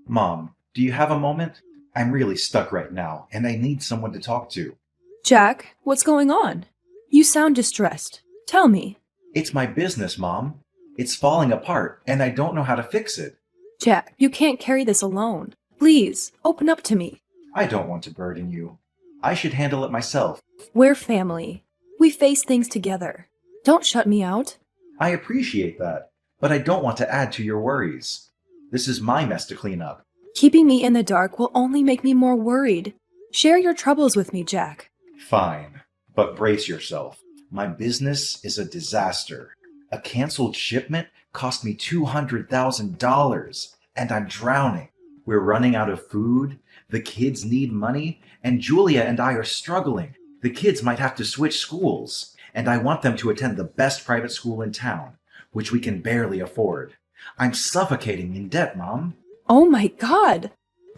Mom, do you have a moment? I'm really stuck right now, and I need someone to talk to. Jack, what's going on? You sound distressed. Tell me. It's my business, Mom. It's falling apart, and I don't know how to fix it. Jack, you can't carry this alone. Please, open up to me. I don't want to burden you. I should handle it myself. We're family. We face things together. Don't shut me out. I appreciate that, but I don't want to add to your worries. This is my mess to clean up. Keeping me in the dark will only make me more worried. Share your troubles with me, Jack. Fine, but brace yourself. My business is a disaster. A canceled shipment cost me $200,000, and I'm drowning. We're running out of food, the kids need money, and Julia and I are struggling. The kids might have to switch schools, and I want them to attend the best private school in town, which we can barely afford. I'm suffocating in debt, Mom. Oh my God!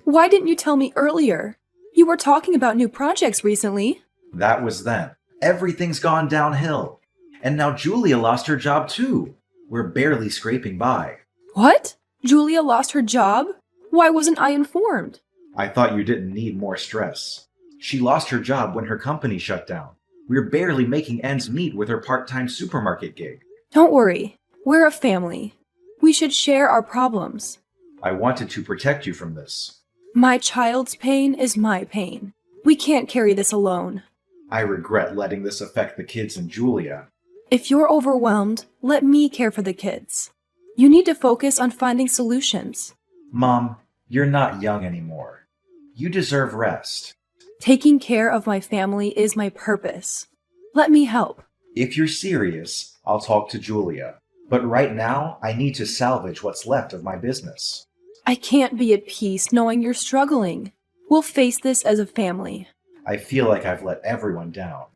Why didn't you tell me earlier? You were talking about new projects recently. That was then. Everything's gone downhill. And now Julia lost her job too. We're barely scraping by. What? Julia lost her job? Why wasn't I informed? I thought you didn't need more stress. She lost her job when her company shut down. We're barely making ends meet with her part-time supermarket gig. Don't worry. We're a family. We should share our problems. I wanted to protect you from this. My child's pain is my pain. We can't carry this alone. I regret letting this affect the kids and Julia. If you're overwhelmed, let me care for the kids. You need to focus on finding solutions. Mom, you're not young anymore. You deserve rest. Taking care of my family is my purpose. Let me help. If you're serious, I'll talk to Julia. But right now, I need to salvage what's left of my business. I can't be at peace knowing you're struggling. We'll face this as a family. I feel like I've let everyone down.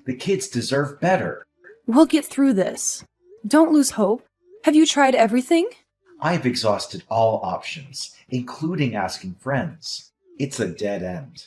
The kids deserve better. We'll get through this. Don't lose hope. Have you tried everything? I've exhausted all options, including asking friends. It's a dead end.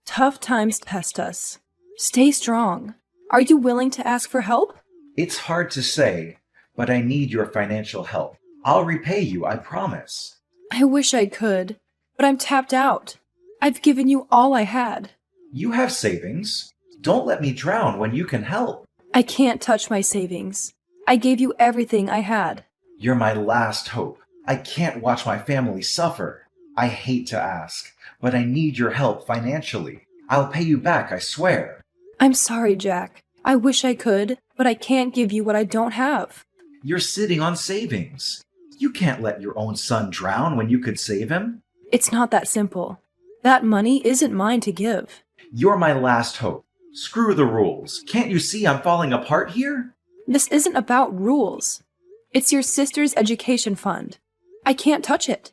Tough times test us. Stay strong. Are you willing to ask for help? It's hard to say, but I need your financial help. I'll repay you, I promise. I wish I could, but I'm tapped out. I've given you all I had. You have savings. Don't let me drown when you can help. I can't touch my savings. I gave you everything I had. You're my last hope. I can't watch my family suffer. I hate to ask, but I need your help financially. I'll pay you back, I swear. I'm sorry, Jack. I wish I could, but I can't give you what I don't have. You're sitting on savings. You can't let your own son drown when you could save him. It's not that simple. That money isn't mine to give. You're my last hope. Screw the rules. Can't you see I'm falling apart here? This isn't about rules. It's your sister's education fund. I can't touch it.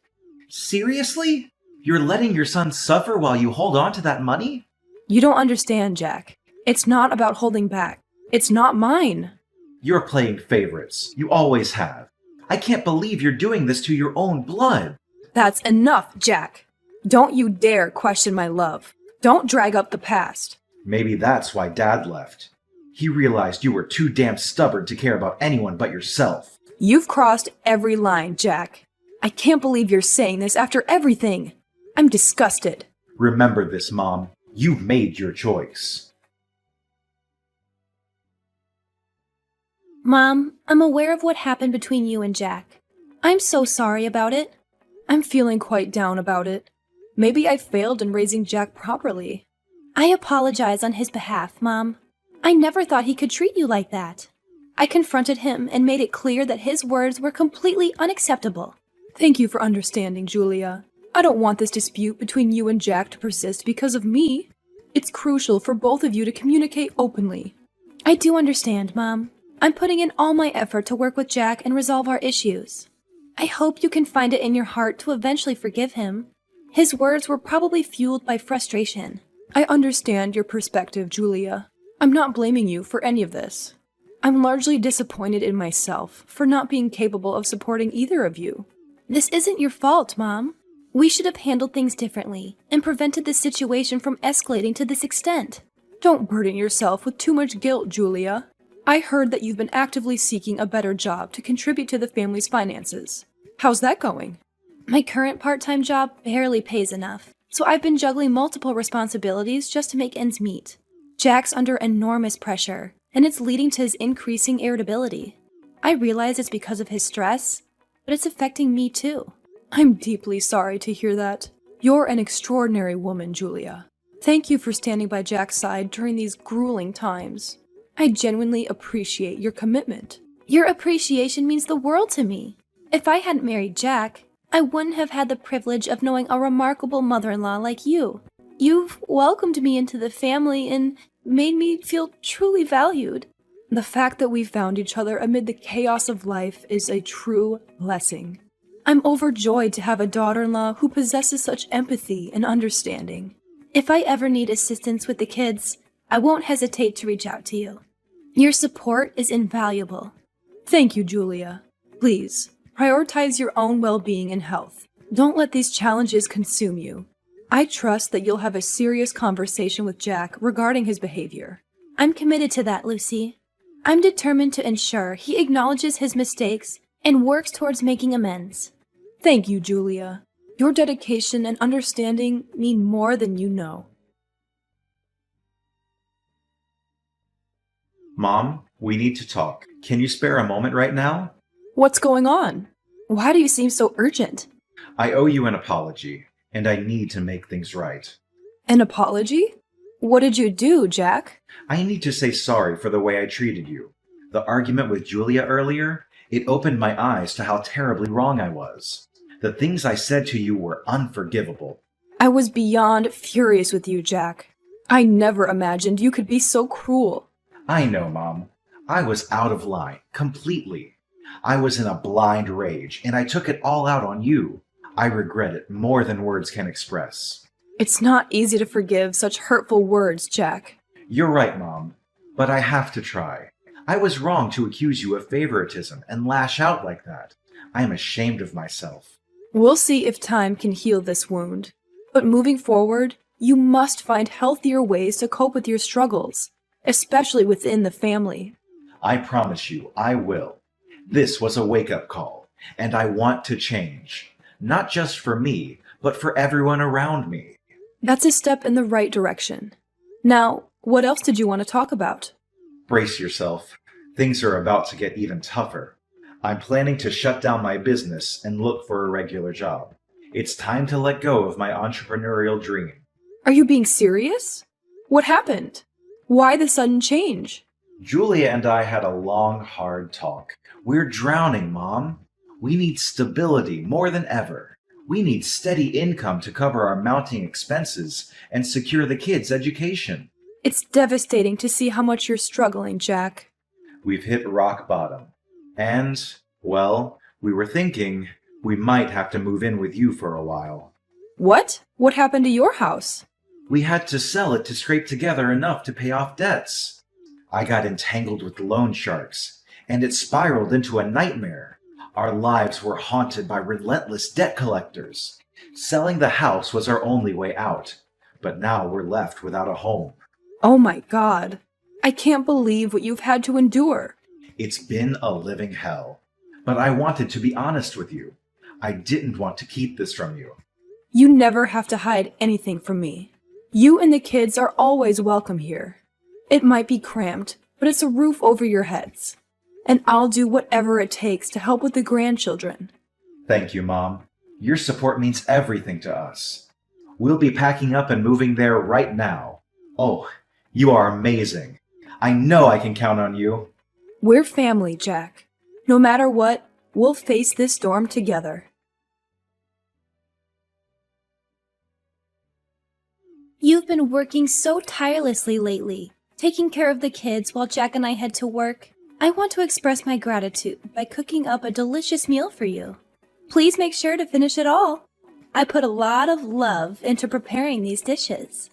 Seriously? You're letting your son suffer while you hold on to that money? You don't understand, Jack. It's not about holding back. It's not mine. You're playing favorites. You always have. I can't believe you're doing this to your own blood. That's enough, Jack. Don't you dare question my love. Don't drag up the past. Maybe that's why Dad left. He realized you were too damn stubborn to care about anyone but yourself. You've crossed every line, Jack. I can't believe you're saying this after everything. I'm disgusted. Remember this, Mom. You've made your choice. Mom, I'm aware of what happened between you and Jack. I'm so sorry about it. I'm feeling quite down about it. Maybe I failed in raising Jack properly. I apologize on his behalf, Mom. I never thought he could treat you like that. I confronted him and made it clear that his words were completely unacceptable. Thank you for understanding, Julia. I don't want this dispute between you and Jack to persist because of me. It's crucial for both of you to communicate openly. I do understand, Mom. I'm putting in all my effort to work with Jack and resolve our issues. I hope you can find it in your heart to eventually forgive him. His words were probably fueled by frustration. I understand your perspective, Julia. I'm not blaming you for any of this. I'm largely disappointed in myself for not being capable of supporting either of you. This isn't your fault, Mom. We should have handled things differently and prevented this situation from escalating to this extent. Don't burden yourself with too much guilt, Julia. I heard that you've been actively seeking a better job to contribute to the family's finances. How's that going? My current part-time job barely pays enough, so I've been juggling multiple responsibilities just to make ends meet. Jack's under enormous pressure, and it's leading to his increasing irritability. I realize it's because of his stress, but it's affecting me too. I'm deeply sorry to hear that. You're an extraordinary woman, Julia. Thank you for standing by Jack's side during these grueling times. I genuinely appreciate your commitment. Your appreciation means the world to me. If I hadn't married Jack, I wouldn't have had the privilege of knowing a remarkable mother-in-law like you. You've welcomed me into the family and made me feel truly valued. The fact that we found each other amid the chaos of life is a true blessing. I'm overjoyed to have a daughter-in-law who possesses such empathy and understanding. If I ever need assistance with the kids, I won't hesitate to reach out to you. Your support is invaluable. Thank you, Julia. Please, prioritize your own well-being and health. Don't let these challenges consume you. I trust that you'll have a serious conversation with Jack regarding his behavior. I'm committed to that, Lucy. I'm determined to ensure he acknowledges his mistakes and works towards making amends. Thank you, Julia. Your dedication and understanding mean more than you know. Mom, we need to talk. Can you spare a moment right now? What's going on? Why do you seem so urgent? I owe you an apology, and I need to make things right. An apology? What did you do, Jack? I need to say sorry for the way I treated you. The argument with Julia earlier, it opened my eyes to how terribly wrong I was. The things I said to you were unforgivable. I was beyond furious with you, Jack. I never imagined you could be so cruel. I know, Mom. I was out of line, completely. I was in a blind rage, and I took it all out on you. I regret it more than words can express. It's not easy to forgive such hurtful words, Jack. You're right, Mom, but I have to try. I was wrong to accuse you of favoritism and lash out like that. I am ashamed of myself. We'll see if time can heal this wound. But moving forward, you must find healthier ways to cope with your struggles, especially within the family. I promise you, I will. This was a wake-up call, and I want to change. Not just for me, but for everyone around me. That's a step in the right direction. Now, what else did you want to talk about? Brace yourself. Things are about to get even tougher. I'm planning to shut down my business and look for a regular job. It's time to let go of my entrepreneurial dream. Are you being serious? What happened? Why the sudden change? Julia and I had a long, hard talk. We're drowning, Mom. We need stability more than ever. We need steady income to cover our mounting expenses and secure the kids' education. It's devastating to see how much you're struggling, Jack. We've hit rock bottom. And, well, we were thinking we might have to move in with you for a while. What? What happened to your house? We had to sell it to scrape together enough to pay off debts. I got entangled with loan sharks, and it spiraled into a nightmare. Our lives were haunted by relentless debt collectors. Selling the house was our only way out, but now we're left without a home. Oh my God. I can't believe what you've had to endure. It's been a living hell, but I wanted to be honest with you. I didn't want to keep this from you. You never have to hide anything from me. You and the kids are always welcome here. It might be cramped, but it's a roof over your heads. And I'll do whatever it takes to help with the grandchildren. Thank you, Mom. Your support means everything to us. We'll be packing up and moving there right now. Oh, you are amazing. I know I can count on you. We're family, Jack. No matter what, we'll face this storm together. You've been working so tirelessly lately, taking care of the kids while Jack and I head to work. I want to express my gratitude by cooking up a delicious meal for you. Please make sure to finish it all. I put a lot of love into preparing these dishes.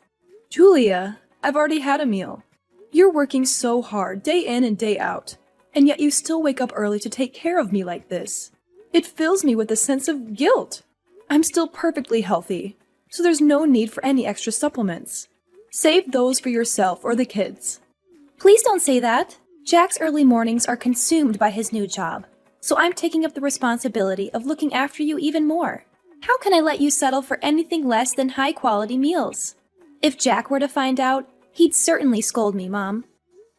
Julia, I've already had a meal. You're working so hard, day in and day out, and yet you still wake up early to take care of me like this. It fills me with a sense of guilt. I'm still perfectly healthy, so there's no need for any extra supplements. Save those for yourself or the kids. Please don't say that. Jack's early mornings are consumed by his new job, so I'm taking up the responsibility of looking after you even more. How can I let you settle for anything less than high-quality meals? If Jack were to find out, he'd certainly scold me, Mom.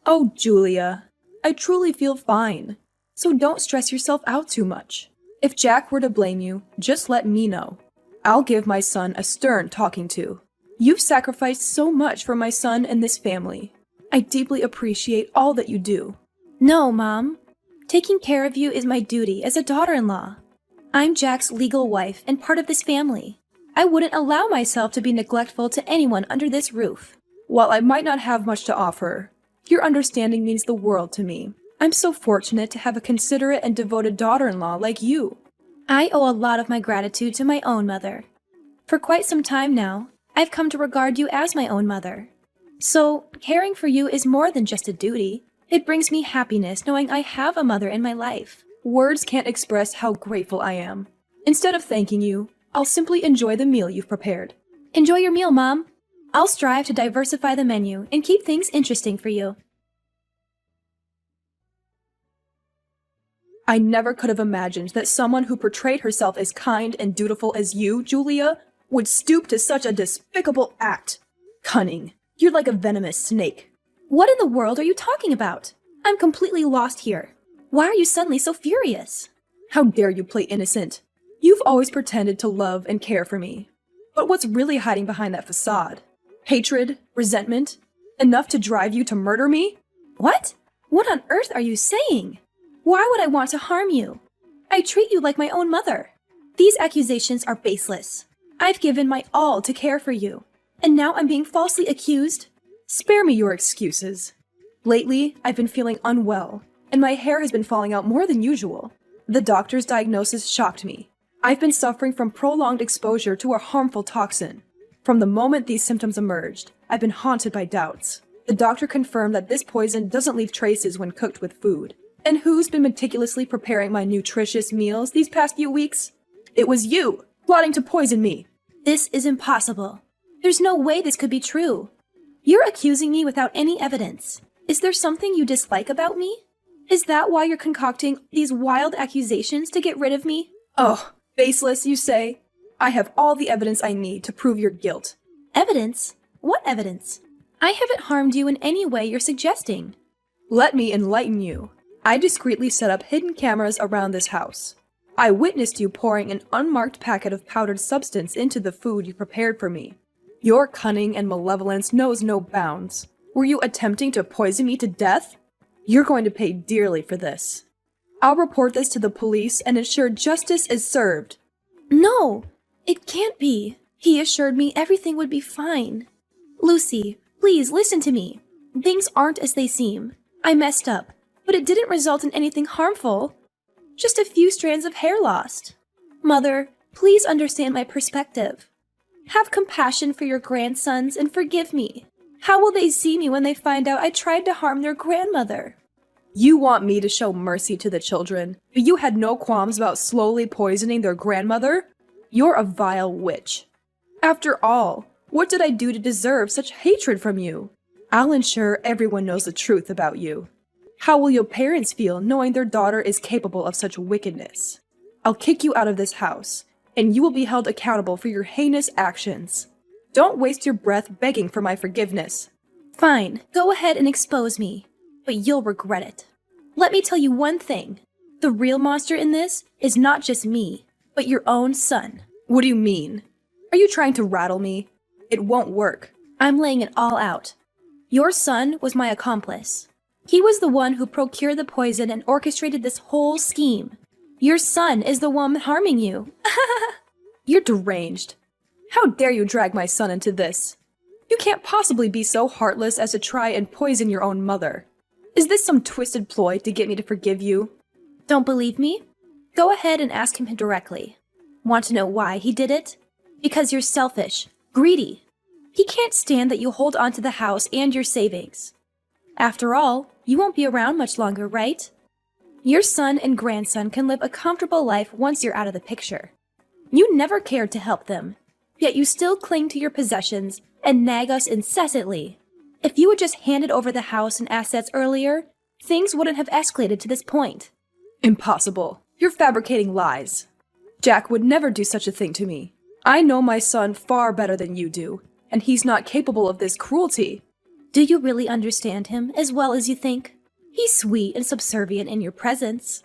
Oh, Julia, I truly feel fine. So don't stress yourself out too much. If Jack were to blame you, just let me know. I'll give my son a stern talking to. You've sacrificed so much for my son and this family. I deeply appreciate all that you do. No, Mom. Taking care of you is my duty as a daughter-in-law. I'm Jack's legal wife and part of this family. I wouldn't allow myself to be neglectful to anyone under this roof. While I might not have much to offer, your understanding means the world to me. I'm so fortunate to have a considerate and devoted daughter-in-law like you. I owe a lot of my gratitude to my own mother. For quite some time now, I've come to regard you as my own mother. So, caring for you is more than just a duty. It brings me happiness knowing I have a mother in my life. Words can't express how grateful I am. Instead of thanking you, I'll simply enjoy the meal you've prepared. Enjoy your meal, Mom. I'll strive to diversify the menu and keep things interesting for you. I never could have imagined that someone who portrayed herself as kind and dutiful as you, Julia, would stoop to such a despicable act. Cunning. You're like a venomous snake. What in the world are you talking about? I'm completely lost here. Why are you suddenly so furious? How dare you play innocent? You've always pretended to love and care for me. But what's really hiding behind that facade? Hatred? Resentment? Enough to drive you to murder me? What? What on earth are you saying? Why would I want to harm you? I treat you like my own mother. These accusations are baseless. I've given my all to care for you, and now I'm being falsely accused? Spare me your excuses. Lately, I've been feeling unwell, and my hair has been falling out more than usual. The doctor's diagnosis shocked me. I've been suffering from prolonged exposure to a harmful toxin. From the moment these symptoms emerged, I've been haunted by doubts. The doctor confirmed that this poison doesn't leave traces when cooked with food. And who's been meticulously preparing my nutritious meals these past few weeks? It was you, plotting to poison me. This is impossible. There's no way this could be true. You're accusing me without any evidence. Is there something you dislike about me? Is that why you're concocting these wild accusations to get rid of me? Oh, baseless, you say? I have all the evidence I need to prove your guilt. Evidence? What evidence? I haven't harmed you in any way you're suggesting. Let me enlighten you. I discreetly set up hidden cameras around this house. I witnessed you pouring an unmarked packet of powdered substance into the food you prepared for me. Your cunning and malevolence knows no bounds. Were you attempting to poison me to death? You're going to pay dearly for this. I'll report this to the police and ensure justice is served. No, it can't be. He assured me everything would be fine. Lucy, please listen to me. Things aren't as they seem. I messed up, but it didn't result in anything harmful. Just a few strands of hair lost. Mother, please understand my perspective. Have compassion for your grandsons and forgive me. How will they see me when they find out I tried to harm their grandmother? You want me to show mercy to the children, but you had no qualms about slowly poisoning their grandmother? You're a vile witch. After all, what did I do to deserve such hatred from you? I'll ensure everyone knows the truth about you. How will your parents feel knowing their daughter is capable of such wickedness? I'll kick you out of this house, and you will be held accountable for your heinous actions. Don't waste your breath begging for my forgiveness. Fine, go ahead and expose me, but you'll regret it. Let me tell you one thing. The real monster in this is not just me, but your own son. What do you mean? Are you trying to rattle me? It won't work. I'm laying it all out. Your son was my accomplice. He was the one who procured the poison and orchestrated this whole scheme. Your son is the one harming you. You're deranged. How dare you drag my son into this? You can't possibly be so heartless as to try and poison your own mother. Is this some twisted ploy to get me to forgive you? Don't believe me? Go ahead and ask him directly. Want to know why he did it? Because you're selfish, greedy. He can't stand that you hold on to the house and your savings. After all, you won't be around much longer, right? Your son and grandson can live a comfortable life once you're out of the picture. You never cared to help them, yet you still cling to your possessions and nag us incessantly. If you had just handed over the house and assets earlier, things wouldn't have escalated to this point. Impossible. You're fabricating lies. Jack would never do such a thing to me. I know my son far better than you do, and he's not capable of this cruelty. Do you really understand him as well as you think? He's sweet and subservient in your presence.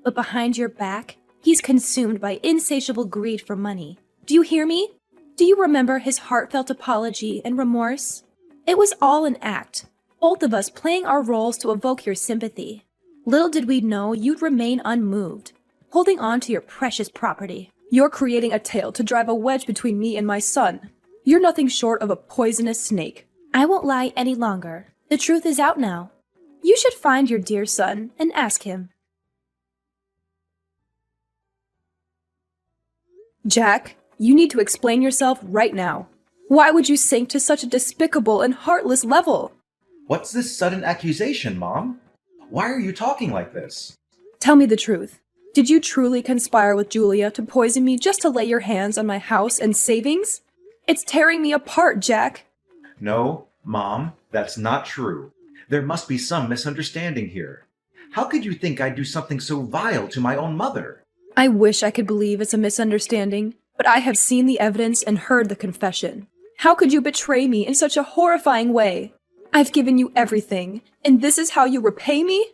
But behind your back, he's consumed by insatiable greed for money. Do you hear me? Do you remember his heartfelt apology and remorse? It was all an act, both of us playing our roles to evoke your sympathy. Little did we know you'd remain unmoved, holding on to your precious property. You're creating a tale to drive a wedge between me and my son. You're nothing short of a poisonous snake. I won't lie any longer. The truth is out now. You should find your dear son and ask him. Jack, you need to explain yourself right now. Why would you sink to such a despicable and heartless level? What's this sudden accusation, Mom? Why are you talking like this? Tell me the truth. Did you truly conspire with Julia to poison me just to lay your hands on my house and savings? It's tearing me apart, Jack. No, Mom, that's not true. There must be some misunderstanding here. How could you think I'd do something so vile to my own mother? I wish I could believe it's a misunderstanding, but I have seen the evidence and heard the confession. How could you betray me in such a horrifying way? I've given you everything, and this is how you repay me?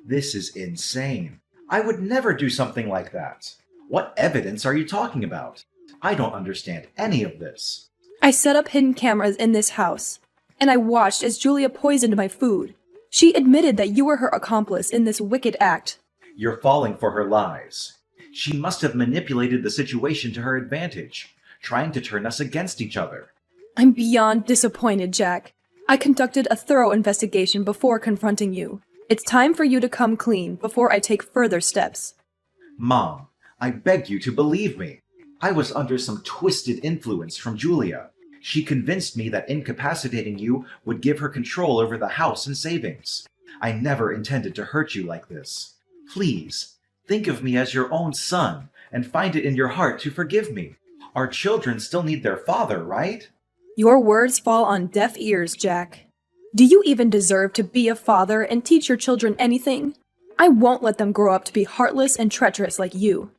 This is insane. I would never do something like that. What evidence are you talking about? I don't understand any of this. I set up hidden cameras in this house, and I watched as Julia poisoned my food. She admitted that you were her accomplice in this wicked act. You're falling for her lies. She must have manipulated the situation to her advantage, trying to turn us against each other. I'm beyond disappointed, Jack. I conducted a thorough investigation before confronting you. It's time for you to come clean before I take further steps. Mom, I beg you to believe me. I was under some twisted influence from Julia. She convinced me that incapacitating you would give her control over the house and savings. I never intended to hurt you like this. Please, think of me as your own son and find it in your heart to forgive me. Our children still need their father, right? Your words fall on deaf ears, Jack. Do you even deserve to be a father and teach your children anything? I won't let them grow up to be heartless and treacherous like you.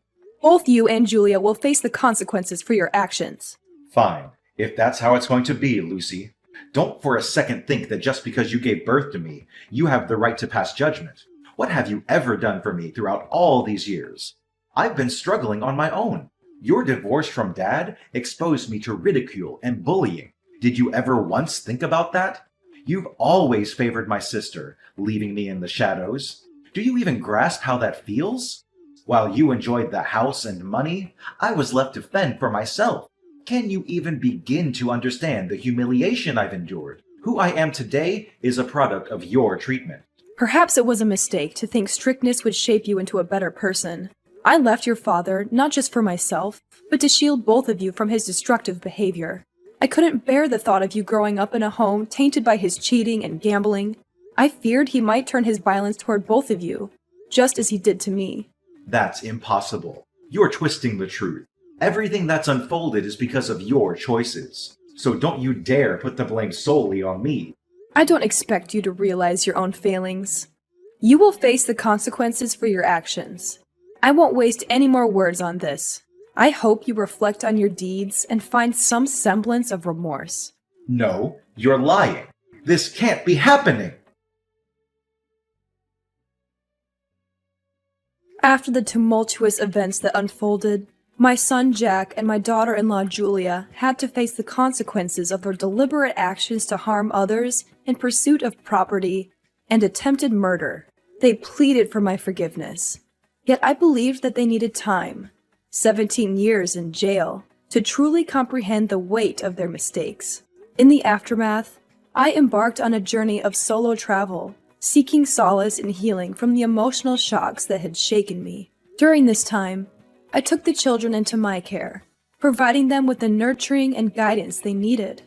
Both you and Julia will face the consequences for your actions. Fine, if that's how it's going to be, Lucy. Don't for a second think that just because you gave birth to me, you have the right to pass judgment. What have you ever done for me throughout all these years? I've been struggling on my own. Your divorce from Dad exposed me to ridicule and bullying. Did you ever once think about that? You've always favored my sister, leaving me in the shadows. Do you even grasp how that feels? While you enjoyed the house and money, I was left to fend for myself. Can you even begin to understand the humiliation I've endured? Who I am today is a product of your treatment. Perhaps it was a mistake to think strictness would shape you into a better person. I left your father not just for myself, but to shield both of you from his destructive behavior. I couldn't bear the thought of you growing up in a home tainted by his cheating and gambling. I feared he might turn his violence toward both of you, just as he did to me. That's impossible. You're twisting the truth. Everything that's unfolded is because of your choices. So don't you dare put the blame solely on me. I don't expect you to realize your own failings. You will face the consequences for your actions. I won't waste any more words on this. I hope you reflect on your deeds and find some semblance of remorse. No, you're lying. This can't be happening. After the tumultuous events that unfolded, my son Jack and my daughter-in-law Julia had to face the consequences of their deliberate actions to harm others in pursuit of property and attempted murder. They pleaded for my forgiveness. Yet I believed that they needed time, 17 years in jail, to truly comprehend the weight of their mistakes. In the aftermath, I embarked on a journey of solo travel, seeking solace and healing from the emotional shocks that had shaken me. During this time, I took the children into my care, providing them with the nurturing and guidance they needed.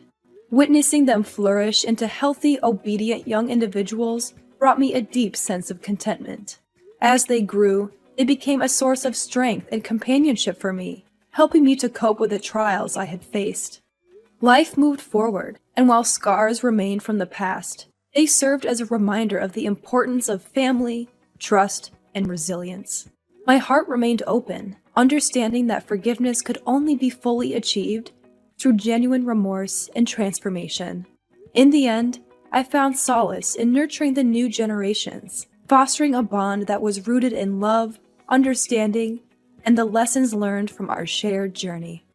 Witnessing them flourish into healthy, obedient young individuals brought me a deep sense of contentment. As they grew, they became a source of strength and companionship for me, helping me to cope with the trials I had faced. Life moved forward, and while scars remained from the past, they served as a reminder of the importance of family, trust, and resilience. My heart remained open, understanding that forgiveness could only be fully achieved through genuine remorse and transformation. In the end, I found solace in nurturing the new generations, fostering a bond that was rooted in love, understanding, and the lessons learned from our shared journey.